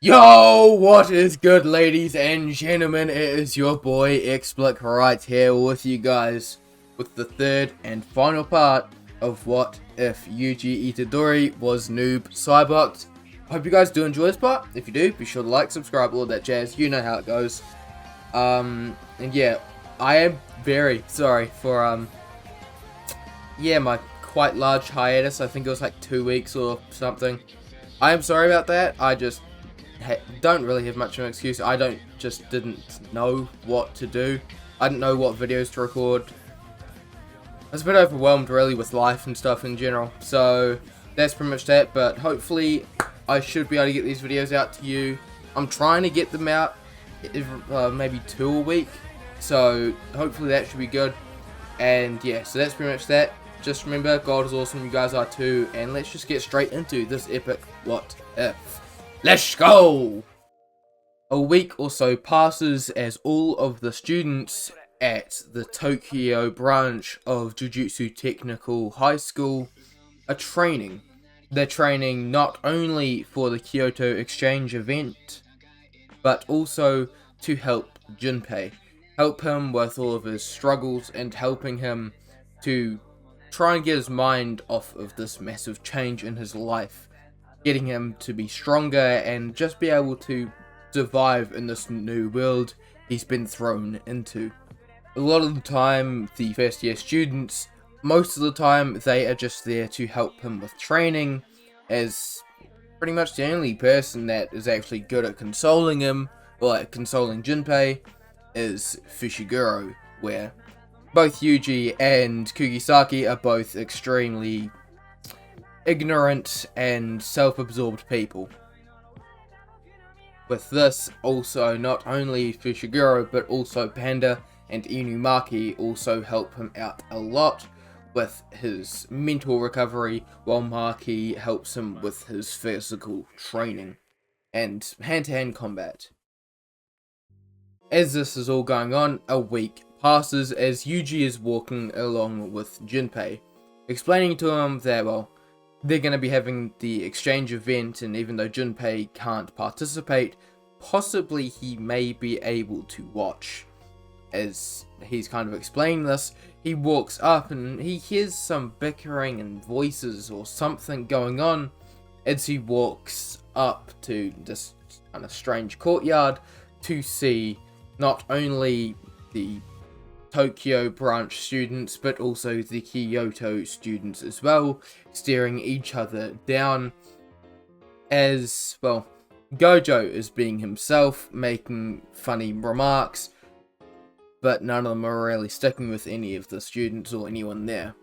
Yo, what is good, ladies and gentlemen? It is your boy Xplic right here with you guys with the third and final part of What If Yuji Itadori was Noob Saibot. Hope you guys do enjoy this part. If you do, be sure to like, subscribe, all that jazz. You know how it goes. And yeah, I am very sorry for my quite large hiatus. I think it was like 2 weeks or something. I am sorry about that. I just don't really have much of an excuse. I didn't know what to do. I didn't know what videos to record. I was a bit overwhelmed really with life and stuff in general. So that's pretty much that, but hopefully I should be able to get these videos out to you. I'm trying to get them out maybe 2 a week. So hopefully that should be good. And yeah, so that's pretty much that. Just remember, God is awesome, you guys are too, and let's just get straight into this epic What If. Let's go! A week or so passes as all of the students at the Tokyo branch of Jujutsu Technical High School are training. They're training not only for the Kyoto Exchange event, but also to help Junpei. Help him with all of his struggles and helping him to try and get his mind off of this massive change in his life. Getting him to be stronger and just be able to survive in this new world he's been thrown into. A lot of the time, the first year students, most of the time, they are just there to help him with training, as pretty much the only person that is actually good at consoling him, or at consoling Junpei, is Fushiguro, where both Yuji and Kugisaki are both extremely ignorant and self-absorbed people. With this, also not only Fushiguro but also Panda and Inumaki also help him out a lot with his mental recovery, while Maki helps him with his physical training and hand-to-hand combat. As this is all going on, a week passes as Yuji is walking along with Junpei, explaining to him that, well, they're going to be having the exchange event, and even though Junpei can't participate, possibly he may be able to watch. As he's kind of explaining this, he walks up and he hears some bickering and voices or something going on as he walks up to this kind of strange courtyard to see not only the Tokyo branch students, but also the Kyoto students as well, staring each other down as, well, Gojo is being himself, making funny remarks, but none of them are really sticking with any of the students or anyone there.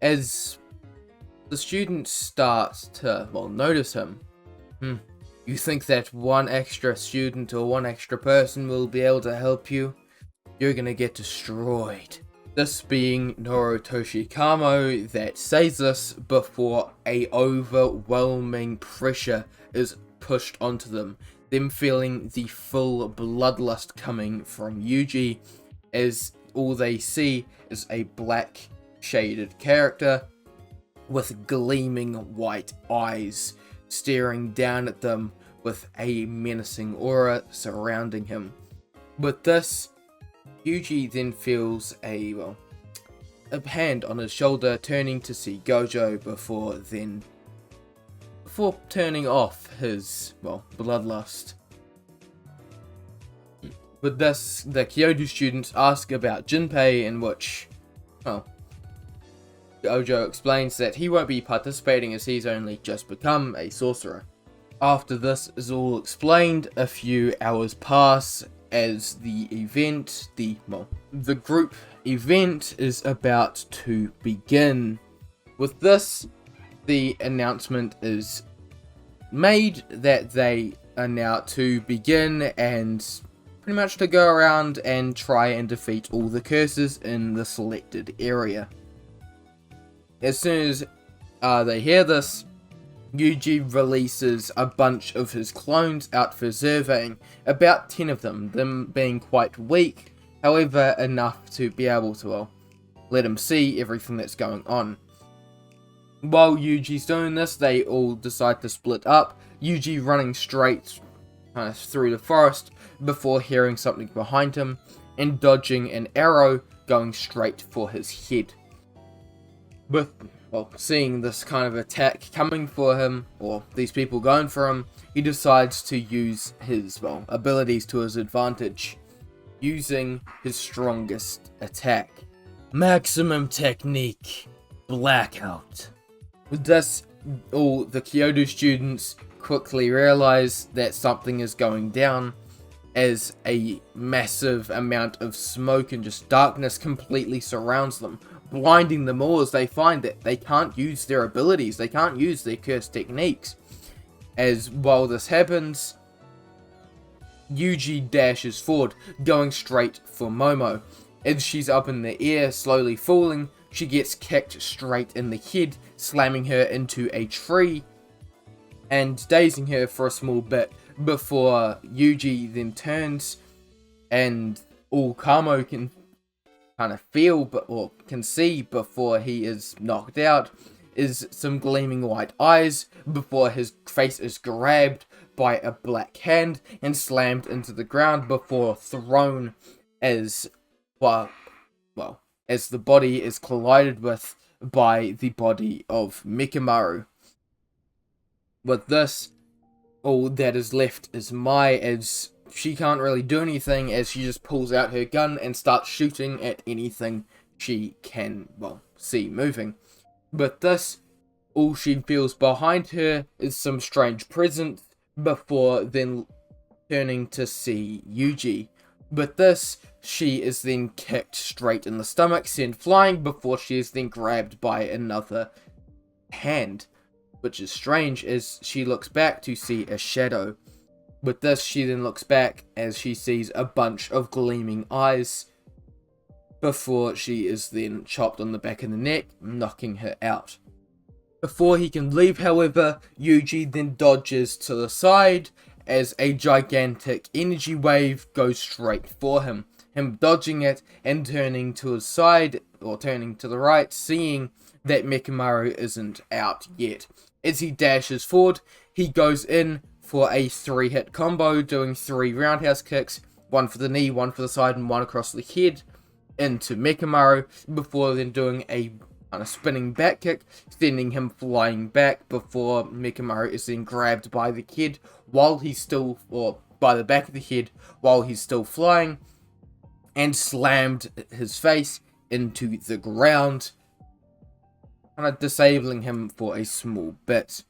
As the students start to, well, notice him, you think that one extra student or one extra person will be able to help you? You're gonna get destroyed. This being Norotoshi Kamo that says this before a overwhelming pressure is pushed onto them. Them feeling the full bloodlust coming from Yuji, as all they see is a black shaded character with gleaming white eyes staring down at them with a menacing aura surrounding him. With this, Yuji then feels a hand on his shoulder, turning to see Gojo before turning off his, bloodlust. With this, the Kyoto students ask about Junpei, in which, Gojo explains that he won't be participating as he's only just become a sorcerer. After this is all explained, a few hours pass as the event, the group event is about to begin. With this, the announcement is made that they are now to begin and pretty much to go around and try and defeat all the curses in the selected area. As soon as they hear this, Yuji releases a bunch of his clones out for surveying, about 10 of them being quite weak, however enough to be able to, let him see everything that's going on. While Yuji's doing this, they all decide to split up, Yuji running straight kind of through the forest before hearing something behind him and dodging an arrow going straight for his head. With, well, seeing this kind of attack coming for him, or these people going for him, he decides to use his, well, abilities to his advantage, using his strongest attack. Maximum Technique Blackout. With this, all the Kyoto students quickly realize that something is going down, as a massive amount of smoke and just darkness completely surrounds them, blinding them all as they find that they can't use their abilities, they can't use their cursed techniques. As while this happens, Yuji dashes forward, going straight for Momo. As she's up in the air, slowly falling, she gets kicked straight in the head, slamming her into a tree and dazing her for a small bit before Yuji then turns, and all Kamo can kind of feel or can see before he is knocked out is some gleaming white eyes before his face is grabbed by a black hand and slammed into the ground before thrown as as the body is collided with by the body of Mikamaru. With this, all that is left is Mai, as she can't really do anything, as she just pulls out her gun and starts shooting at anything she can, see moving. With this, all she feels behind her is some strange presence before then turning to see Yuji. With this, she is then kicked straight in the stomach, sent flying before she is then grabbed by another hand, which is strange as she looks back to see a shadow. With this, she then looks back as she sees a bunch of gleaming eyes before she is then chopped on the back of the neck, knocking her out. Before he can leave, however, Yuji then dodges to the side as a gigantic energy wave goes straight for him. Him dodging it and turning to his side, or turning to the right, seeing that Mikamaru isn't out yet. As he dashes forward, he goes in for a 3-hit combo, doing 3 roundhouse kicks, one for the knee, one for the side, and one across the head, into Mikamaru, before then doing a kind of spinning back kick, sending him flying back before Mikamaru is then grabbed by the head while he's still, or by the back of the head while he's still flying, and slammed his face into the ground, kind of disabling him for a small bit.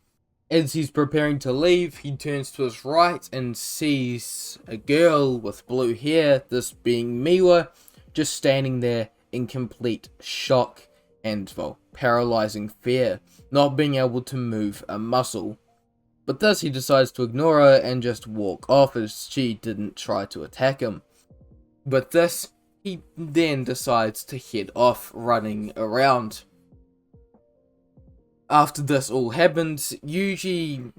As he's preparing to leave, he turns to his right and sees a girl with blue hair, this being Miwa, just standing there in complete shock and, paralyzing fear, not being able to move a muscle. But thus he decides to ignore her and just walk off, as she didn't try to attack him. But this, he then decides to head off, running around. After this all happens, Yuji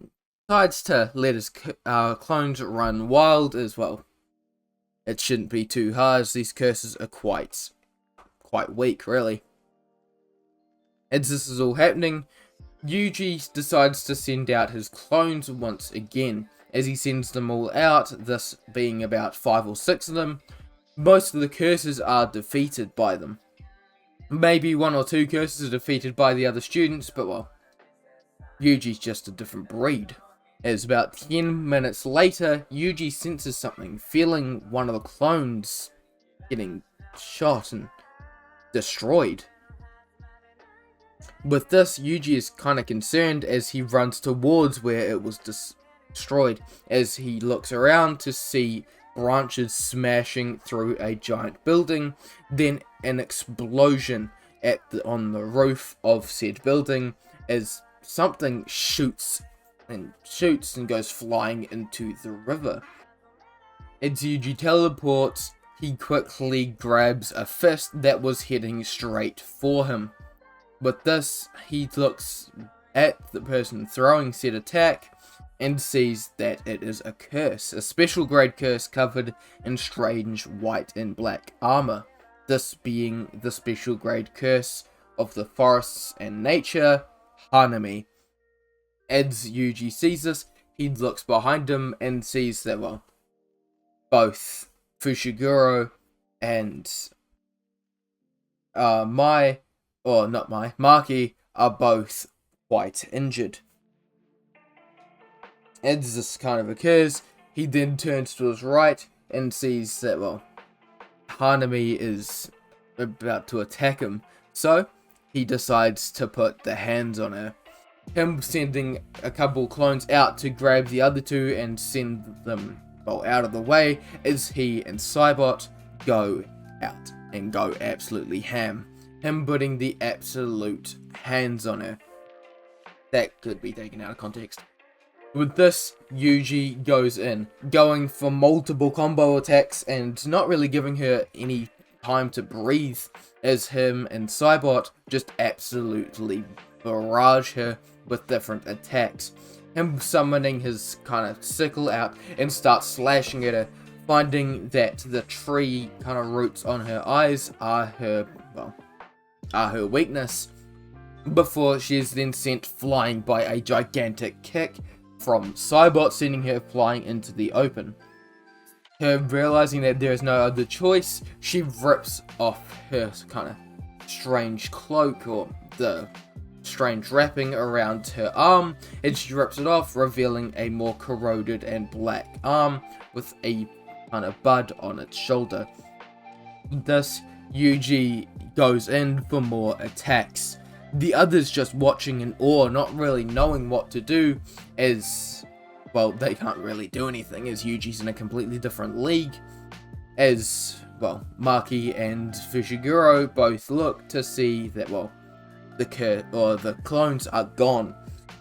decides to let his clones run wild as well. It shouldn't be too hard, as these curses are quite weak, really. As this is all happening, Yuji decides to send out his clones once again. As he sends them all out, this being about 5 or 6 of them, most of the curses are defeated by them. Maybe 1 or 2 curses are defeated by the other students, but Yuji's just a different breed. As about 10 minutes later, Yuji senses something, feeling one of the clones getting shot and destroyed. With this, Yuji is kind of concerned as he runs towards where it was destroyed, as he looks around to see branches smashing through a giant building, then an explosion on the roof of said building as something shoots and goes flying into the river. As Yuji teleports, he quickly grabs a fist that was heading straight for him. With this, he looks at the person throwing said attack and sees that it is a curse, a special grade curse covered in strange white and black armor. This being the special grade curse of the forests and nature, Hanami. As Yuji sees this, he looks behind him and sees that, well, both Fushiguro and Maki are both quite injured. As this kind of occurs, he then turns to his right and sees that, well, Hanami is about to attack him, so he decides to put the hands on her. Him sending a couple clones out to grab the other two and send them, well, out of the way, as he and Saibot go out and go absolutely ham. Him putting the absolute hands on her. That could be taken out of context. With this, Yuji goes in, going for multiple combo attacks and not really giving her any time to breathe, as him and Saibot just absolutely barrage her with different attacks. Him summoning his kind of sickle out and starts slashing at her, finding that the tree kind of roots on her eyes are her weakness, before she is then sent flying by a gigantic kick from Saibot, sending her flying into the open. Her realizing that there is no other choice, she rips off her kind of strange cloak, or the strange wrapping around her arm, and she rips it off, revealing a more corroded and black arm with a kind of bud on its shoulder. Thus, Yuji goes in for more attacks. The others just watching in awe, not really knowing what to do, as, well, they can't really do anything, as Yuji's in a completely different league, as, well, Maki and Fushiguro both look to see that, well, the clones are gone,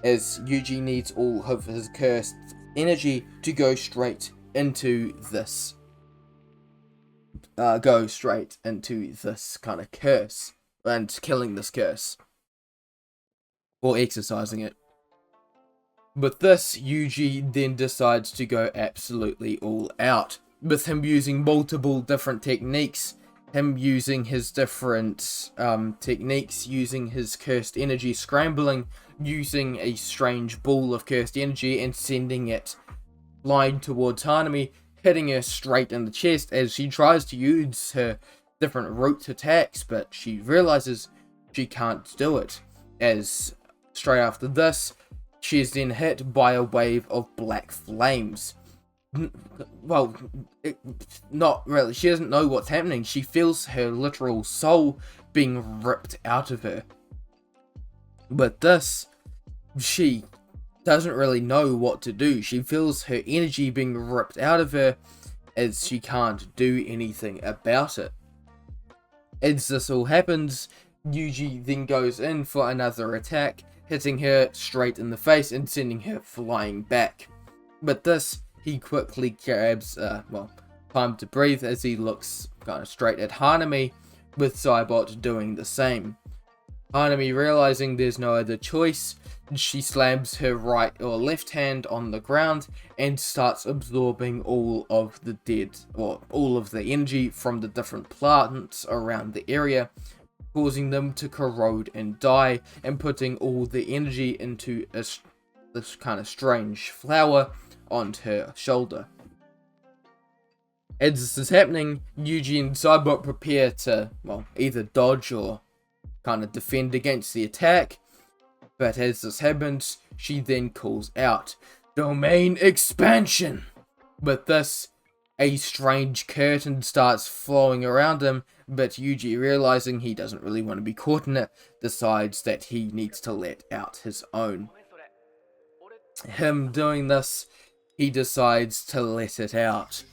as Yuji needs all of his cursed energy to go straight into this kind of curse, and killing this curse. Or exercising it. With this, Yuji then decides to go absolutely all out, with him using multiple different techniques, him using his different techniques, using his cursed energy, scrambling, using a strange ball of cursed energy and sending it flying towards Hanami, hitting her straight in the chest as she tries to use her different route attacks, but she realizes she can't do it, as straight after this, she is then hit by a wave of black flames. Well, not really. She doesn't know what's happening. She feels her literal soul being ripped out of her. But this, she doesn't really know what to do. She feels her energy being ripped out of her, as she can't do anything about it. As this all happens, Yuji then goes in for another attack, hitting her straight in the face and sending her flying back. But this, he quickly grabs, time to breathe, as he looks kind of straight at Hanami, with Saibot doing the same. Hanami realizing there's no other choice, she slams her right or left hand on the ground and starts absorbing all of the energy from the different plants around the area, causing them to corrode and die, and putting all the energy into this kind of strange flower on her shoulder. As this is happening, Yuji and Saibot prepare to, well, either dodge or kind of defend against the attack, but as this happens, she then calls out, "Domain expansion!" With this, a strange curtain starts flowing around him, but Yuji, realizing he doesn't really want to be caught in it, decides that he needs to let out his own. Him doing this, he decides to let it out.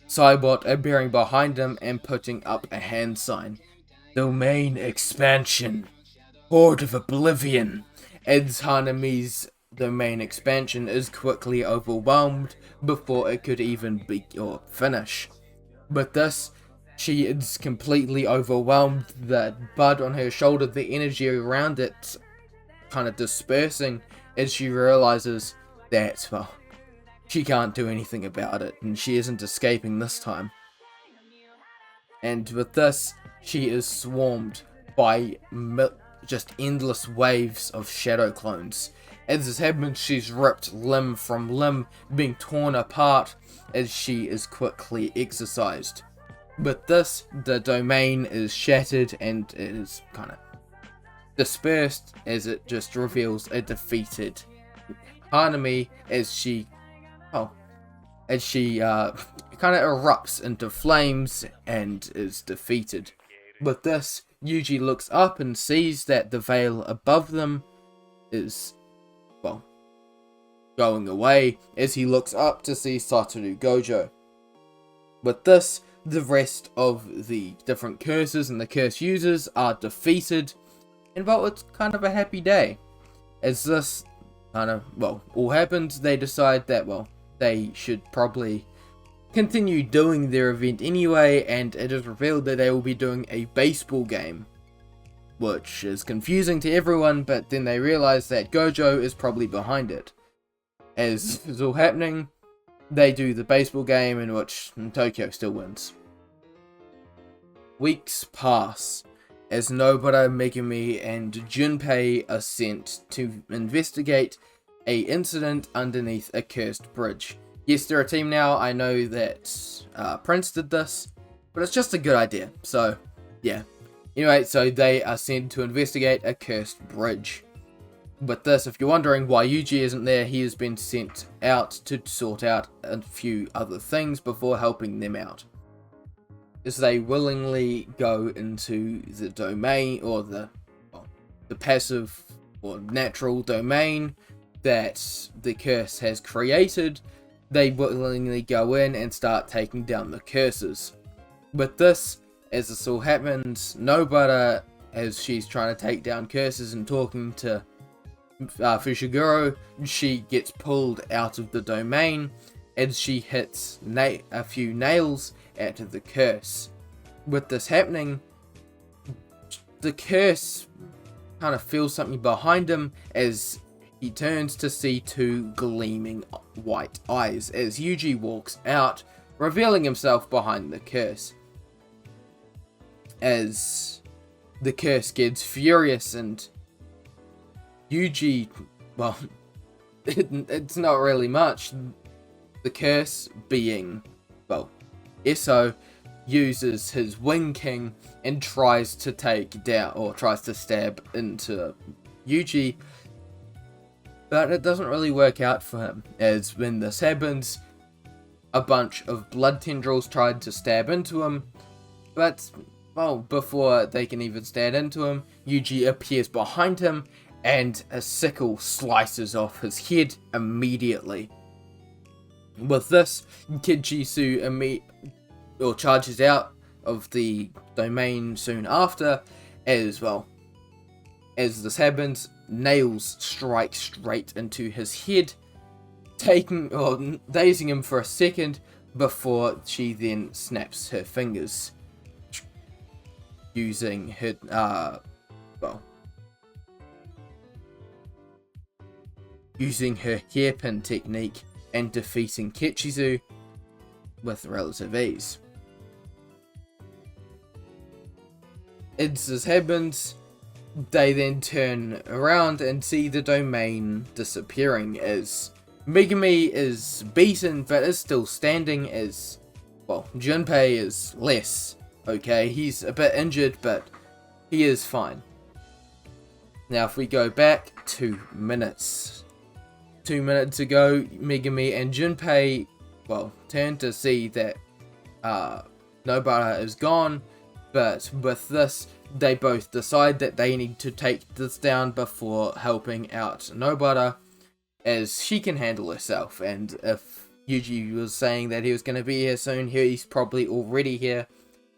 Saibot appearing behind him and putting up a hand sign. "Domain expansion. Horde of Oblivion." As Hanami's domain expansion is quickly overwhelmed before it could even finish. But this, she is completely overwhelmed, the bud on her shoulder, the energy around it kind of dispersing, as she realizes that, well, she can't do anything about it, and she isn't escaping this time. And with this, she is swarmed by just endless waves of shadow clones, As this happens, she's ripped limb from limb, being torn apart as she is quickly exorcised. With this, the domain is shattered and it is kind of dispersed as it just reveals a defeated Hanami as she kind of erupts into flames and is defeated. With this, Yuji looks up and sees that the veil above them is, well, going away as he looks up to see Satoru Gojo. With this, the rest of the different curses and the curse users are defeated, and well, it's kind of a happy day. As this kind of, well, all happens, they decide that, well, they should probably continue doing their event anyway, and it is revealed that they will be doing a baseball game, which is confusing to everyone, but then they realize that Gojo is probably behind it. As is all happening, they do the baseball game in which Tokyo still wins. Weeks pass as Nobara, Megumi, and Junpei are sent to investigate a incident underneath a cursed bridge. Yes, they're a team now. I know that Prince did this, but it's just a good idea. So, yeah. Anyway, so they are sent to investigate a cursed bridge. With this, if you're wondering why Yuji isn't there, he has been sent out to sort out a few other things before helping them out. As they willingly go into the domain, or the passive or natural domain that the curse has created, they willingly go in and start taking down the curses. With this, as this all happens, Nobara, as she's trying to take down curses and talking to Fushiguro, she gets pulled out of the domain as she hits a few nails at the curse. With this happening, the curse kind of feels something behind him as he turns to see two gleaming white eyes as Yuji walks out, revealing himself behind the curse. As the curse gets furious and Yuji, well, it's not really much. The curse being, well, Eso uses his Wing King and tries to take down, or tries to stab into Yuji, but it doesn't really work out for him, as when this happens, a bunch of blood tendrils tried to stab into him, but, well, before they can even stab into him, Yuji appears behind him, and a sickle slices off his head immediately. With this, Kijitsu charges out of the domain soon after, as well. As this happens, nails strike straight into his head, dazing him for a second before she then snaps her fingers, using her, using her hairpin technique and defeating Kijitsu with relative ease. As this happens, they then turn around and see the domain disappearing as Megumi is beaten but is still standing, as, well, Junpei is less okay. He's a bit injured, but he is fine. Now if we go back 2 minutes. 2 minutes ago, Megumi and Junpei, well, turn to see that Nobara is gone, but with this, they both decide that they need to take this down before helping out Nobara, as she can handle herself, and if Yuji was saying that he was going to be here soon, he's probably already here,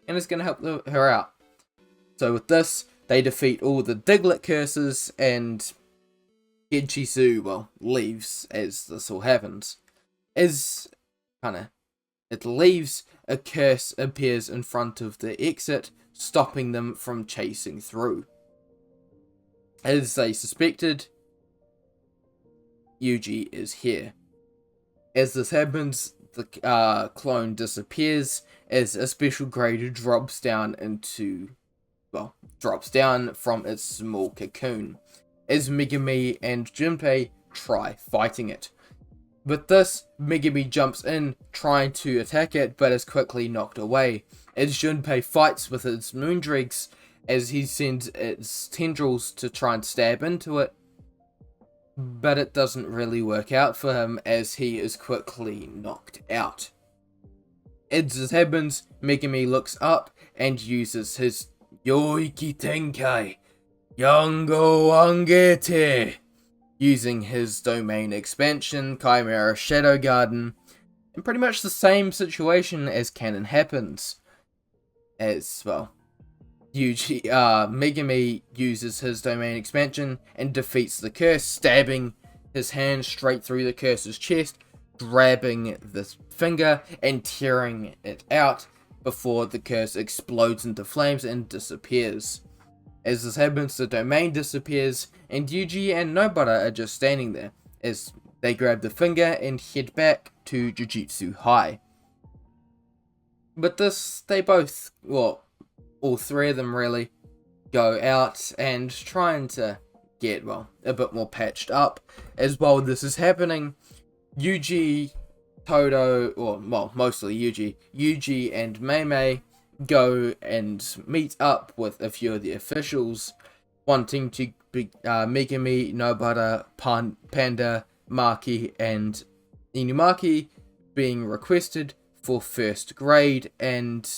and is going to help her out. So with this, they defeat all the Diglett curses, and Kijitsu, well, leaves as this all happens. As it leaves, a curse appears in front of the exit, stopping them from chasing through. As they suspected, Yuji is here. As this happens, the clone disappears as a special grade drops down from its small cocoon. As Megumi and Junpei try fighting it. With this, Megumi jumps in, trying to attack it, but is quickly knocked away, as Junpei fights with its moondregs, as he sends its tendrils to try and stab into it, but it doesn't really work out for him, as he is quickly knocked out. As this happens, Megumi looks up and uses his Yoiki Tenkai, Yango Angete, using his domain expansion, Chimera Shadow Garden, in pretty much the same situation as Canon happens. As well, Megumi uses his domain expansion and defeats the curse, stabbing his hand straight through the curse's chest, grabbing the finger and tearing it out before the curse explodes into flames and disappears. As this happens, the domain disappears, and Yuji and Nobara are just standing there, as they grab the finger and head back to Jujutsu High. But this, they both, well, all three of them really, go out and trying to get, well, a bit more patched up. As while this is happening, Yuji, Todo, or, well, mostly Yuji and Mei go and meet up with a few of the officials, wanting to be Megumi, Nobara, Panda, Maki, and Inumaki being requested for first grade, and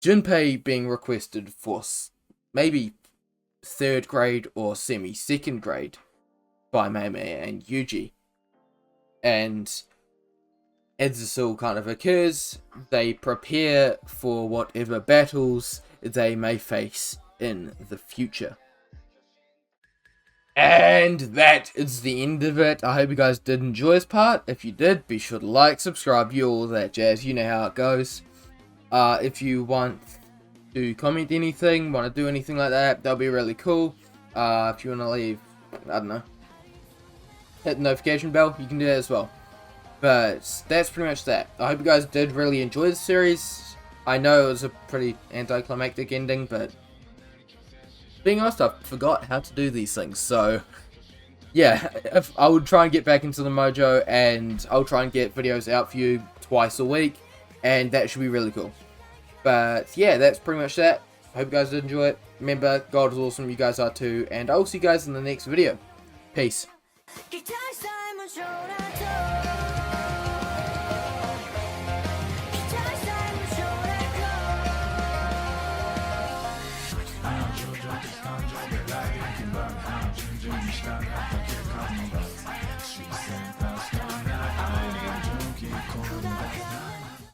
Junpei being requested for maybe third grade or semi-second grade by Mei and Yuji. And as this all kind of occurs, they prepare for whatever battles they may face in the future. And that is the end of it. I hope you guys did enjoy this part. If you did, be sure to like, subscribe, all that jazz. You know how it goes. If you want to comment anything, want to do anything like that, that'll be really cool. If you want to leave, I don't know, hit the notification bell, you can do that as well. But that's pretty much that. I hope you guys did really enjoy the series. I know it was a pretty anticlimactic ending, but being honest, I forgot how to do these things. So yeah, if I would try and get back into the mojo, and I'll try and get videos out for you twice a week, and that should be really cool. But yeah, that's pretty much that. I hope you guys did enjoy it. Remember, God is awesome, you guys are too, and I'll see you guys in the next video. Peace.